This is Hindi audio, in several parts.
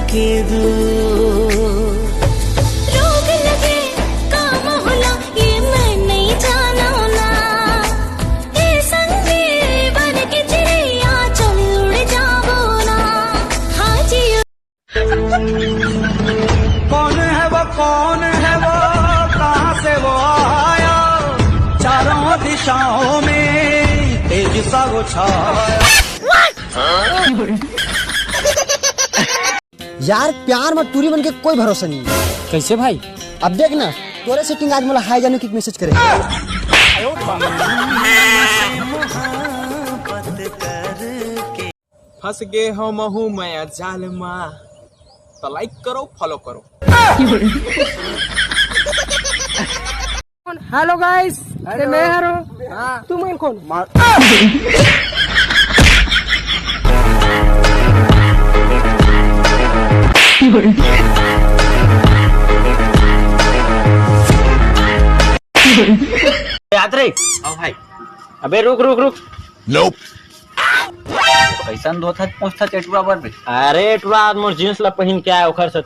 के दूर। रोग लगे काम होला ये मैं नहीं जाना ना, ये संगे बन के चिड़िया चल उड़ जाओ ना। हाँ जी कौन है वो कहाँ से वो आया, चारों दिशाओं में तेज सा वो छाया। यार प्यार में टूरी बन के कोई भरोसा नहीं है। कैसे भाई? अब देख ना तोरे सेटिंग आज मला हाई जाने की मैसेज करे। फंस गए हो महू मैं जाल माँ, तो लाइक करो फॉलो करो। हेलो गाइस, अरे मैं हरो, तुम कौन? याद रहे? ओ भाई, अबे रुक रुक रुक। Nope. कैसा धोता पहुंचता चटुआ पर बे? अरे टुआ मोर जींस ला पहन के आया ओखर से।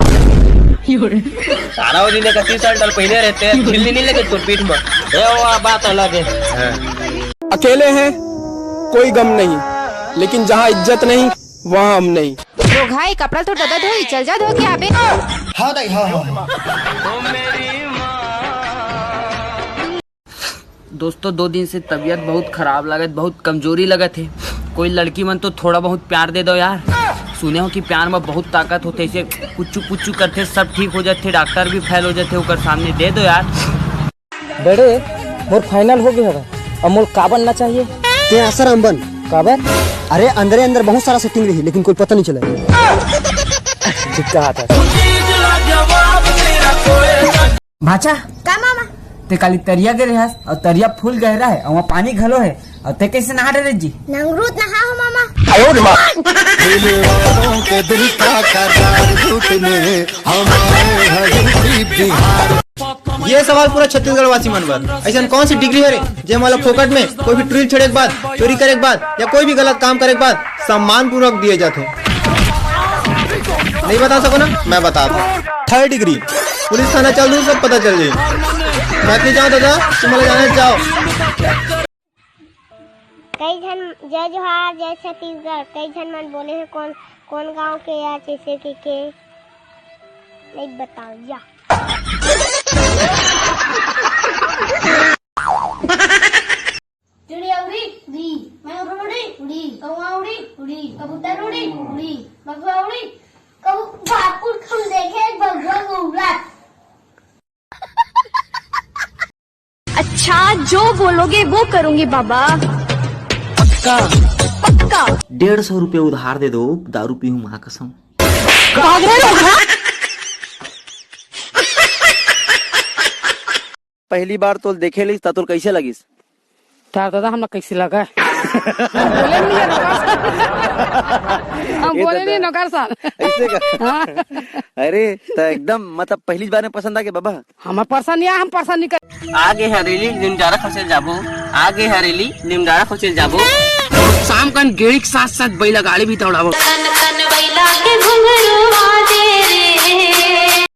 सारा वो दिन का टी-शर्ट डाल पहने रहते हैं, दिल्ली नहीं लगे तो पीठ में। ए वो बात अलग है। अकेले हैं कोई गम नहीं, लेकिन जहाँ इज्जत नहीं वहाँ हम नहीं। तो भाई कपड़ा तो डबा धोई, चल जा धो के आबे। हाँ दाई हाँ। दोस्तों 2 दिन से तबीयत बहुत खराब लगत, बहुत कमजोरी लगत है। कोई लड़की मन तो थोड़ा बहुत प्यार दे दो यार। सुने हो कि प्यार में बहुत ताकत होते, इसे पुच्चू पुच्चू करते सब ठीक हो जाते, डॉक्टर भी फेल हो जाते, ओकर सामने दे दो यार। बड़े मोर फाइनल हो गया है, अब मोर का बनना चाहिए? ते असर हम बन काबर? अरे अंदर अंदर बहुत सारा सेटिंग रही लेकिन कोई पता नहीं चला। भाचा का मामा ते काली तरिया गिरे है और तरिया फूल गहरा है और वहाँ पानी घलो है और ते कैसे नहा रहे जी? नंगरूत नहा हो मामा। ये सवाल पूरा छत्तीसगढ़ वासी मन पर। ऐसा कौन सी डिग्री है जे हमारा फोकट में कोई भी ट्रिल छेड़े के बाद, चोरी करे के बाद या कोई भी गलत काम करे के बाद सम्मान पूर्वक दिए जाते? नहीं बता सको ना, मैं बता दूं। 3rd डिग्री पुलिस थाना चल दूं, सब पता चल जाए। मैं जाओ दादा, तुम्हारे जाने जाओ। कई जन जय जोहार जय छत्तीसगढ़। कई जन मन बोले हैं कौन कौन गांव के या जैसे के नहीं बताओ या। चिड़िया उड़ी उड़ी, मैं उड़ी उड़ी, कौवा उड़ी उड़ी, कबूतर उड़ी उड़ी, बगुआ उड़ी, बापुर खुल देखे बगुआ उड़ा। अच्छा जो बोलोगे वो करूँगी बाबा। पक्का पक्का। 150 रुपए उधार दे दो, दारू पीऊं माँ कसम। पहली बार तो देखे ली तो कैसे लगिस? तार दादा हमरा कैसे लगा? हम बोले नहीं नौकर साहब ऐसे का। अरे तो एकदम मतलब पहली बार में पसंद आ गया बाबा? हमार पसंद या हम पसंद नहीं कर। आगे हरेली निमडारा खसेल जाबो, आगे हरेली निमडारा खसेल जाबो। शाम कन गेड़ी के साथ साथ बैला गाड़ी भी दौड़ाबो। बैला के घुंघरू